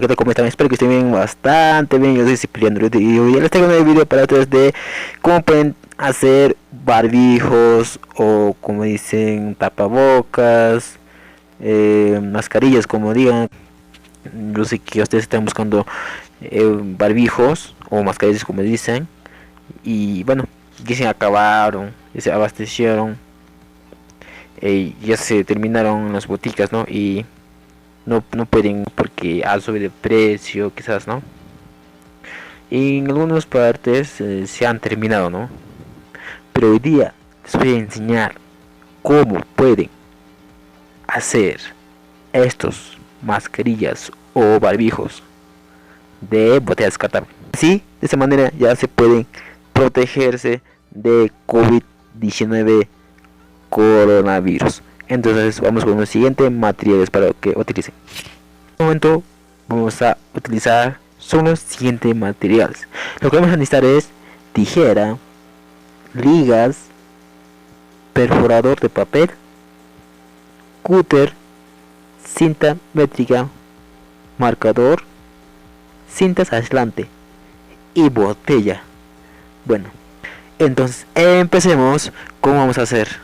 ¿qué tal? ¿Cómo están? Espero que estén bien, bastante bien. Yo soy Cipriano y hoy les traigo un nuevo video para ustedes de cómo pueden hacer barbijos o como dicen tapabocas, mascarillas como digan. Yo sé que ustedes están buscando barbijos o mascarillas como dicen y bueno, ya se acabaron, ya se abastecieron, ya se terminaron las boticas, ¿no? Y no pueden porque ha subido el precio quizás, ¿no? Y en algunas partes se han terminado, ¿no? Pero hoy día les voy a enseñar cómo pueden hacer estos mascarillas o barbijos de botella descartable. Así, de esa manera ya se pueden protegerse de COVID-19 coronavirus. Entonces vamos con los siguientes materiales para que utilicen. En este momento vamos a utilizar son los siguientes materiales. Lo que vamos a necesitar es tijera, ligas, perforador de papel, cúter, cinta métrica, marcador, cintas aislante y botella. Bueno, entonces empecemos. ¿Cómo vamos a hacer?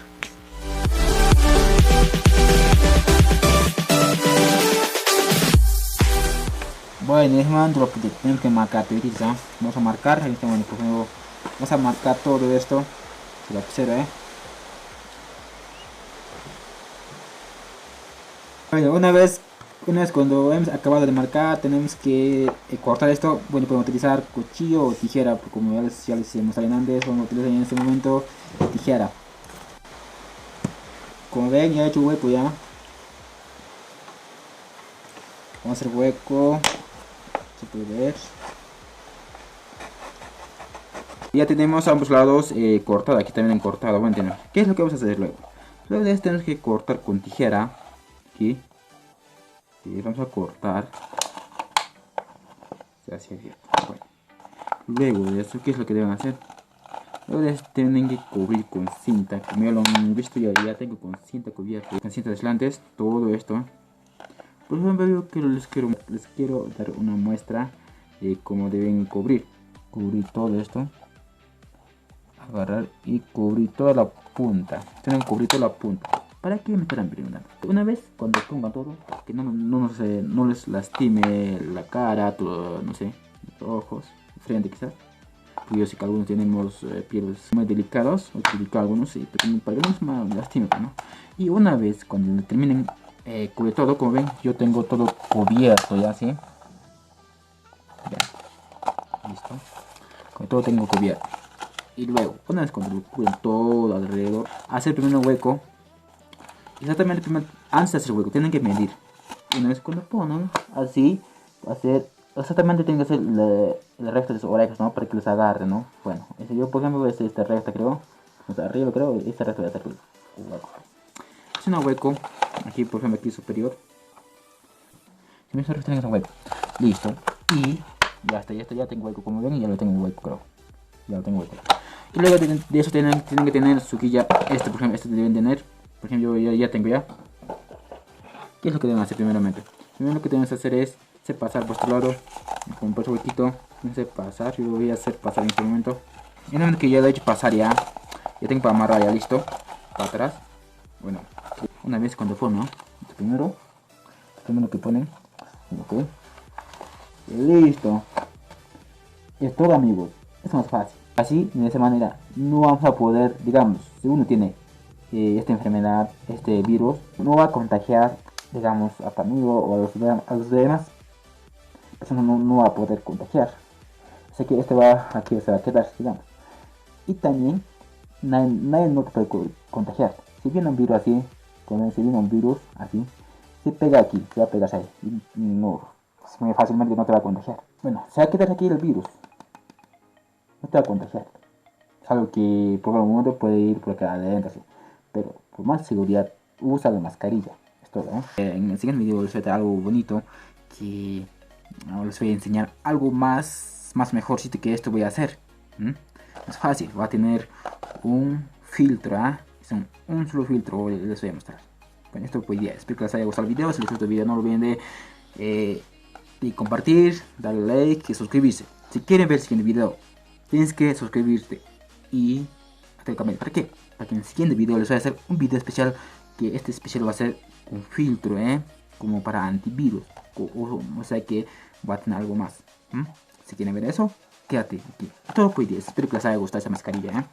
Bueno, es lo que tenemos que marcar, ¿no? Vamos a marcar, ahí está, bueno, pues vamos a marcar todo esto, la lapicera, Bueno, una vez cuando hemos acabado de marcar, tenemos que cortar esto. Bueno, podemos utilizar cuchillo o tijera, como ya les mostré antes, vamos a utilizar en este momento tijera. Como ven, ya he hecho hueco ya. Vamos a hacer hueco. Se puede ver. Ya tenemos ambos lados cortado, aquí también cortado. Bueno, ¿qué es lo que vamos a hacer luego? Luego de esto tenemos que cortar con tijera. Aquí. Y vamos a cortar. Hacia abierto. Bueno. Luego de eso, ¿qué es lo que deben hacer? Luego de esto tienen que cubrir con cinta. Como ya lo han visto, ya tengo con cinta cubierta. Con cinta aislantes, todo esto. Por ejemplo, les quiero dar una muestra de cómo deben cubrir todo esto, agarrar y cubrir toda la punta. Tienen que cubrir toda la punta para que me estarán brindando. Una vez cuando pongan todo, que no les lastime la cara, todo, no sé, los ojos, frente quizás. Porque yo sé que algunos tenemos pieles muy delicados, o algunos sí, pero para que no es más lastime, ¿no? Y una vez cuando terminen cubre todo, como ven, yo tengo todo cubierto ya, ¿sí? Ya. Listo. Con todo tengo cubierto. Y luego, una vez cuando lo cubren todo alrededor, hacer primero un hueco. Exactamente, antes de hacer el hueco, tienen que medir. Una vez cuando ponen así, hacer exactamente, tienen que hacer el resto de sus orejas, ¿no? Para que les agarre, ¿no? Bueno, yo por ejemplo voy a hacer esta recta, creo. O sea, arriba creo, esta recta voy a hacer el hueco. Es un hueco. Aquí, por ejemplo, aquí superior. Si me sorprende que es un hueco. Listo. Y ya está, ya tengo hueco, como ven, y ya lo tengo hueco, creo. Ya lo tengo hueco. Y luego de eso tienen que tener su quilla. Este, por ejemplo, este deben tener. Por ejemplo, yo ya tengo ya. ¿Qué es lo que deben hacer primeramente? Primero lo que deben hacer es hacer pasar por este lado. Como por ese huequito. Hacer pasar. Yo voy a hacer pasar en este momento. Y una vez que ya lo he hecho pasar ya tengo para amarrar ya listo. Para atrás. Bueno. Una vez cuando formo, primero que ponen, ok, y listo, es todo, amigos, es más fácil. Así, de esa manera, no vamos a poder, digamos, si uno tiene esta enfermedad, este virus, no va a contagiar, digamos, a tu amigo o a los demás personas, no va a poder contagiar. Así que este aquí se va a quedar, digamos. Y también, nadie no te puede contagiar. Si viene un virus así, si viene un virus así, se pega aquí, se va a pegar ahí. Y no, muy fácilmente no te va a contagiar. Bueno, se va a quedar aquí el virus. No te va a contagiar. Es algo que por el momento puede ir por acá adentro, así. Pero por más seguridad, usa la mascarilla. Es todo, ¿eh? En el siguiente video les voy a traer algo bonito. Que ahora les voy a enseñar algo más mejorcito que esto voy a hacer. Es fácil, va a tener un filtro, son un solo filtro, les voy a mostrar. Bueno, esto pues ya, espero que les haya gustado el video. Si les gustó el video, no olviden de y compartir, darle like y suscribirse. Si quieren ver el siguiente video, tienes que suscribirte y activar el campanita. ¿Para qué? Para que en el siguiente video les voy a hacer un video especial, que este especial va a ser un filtro, como para antivirus, o sea que va a tener algo más. Si quieren ver eso, quédate aquí. Todo por 10. Espero que les haya gustado esa mascarilla,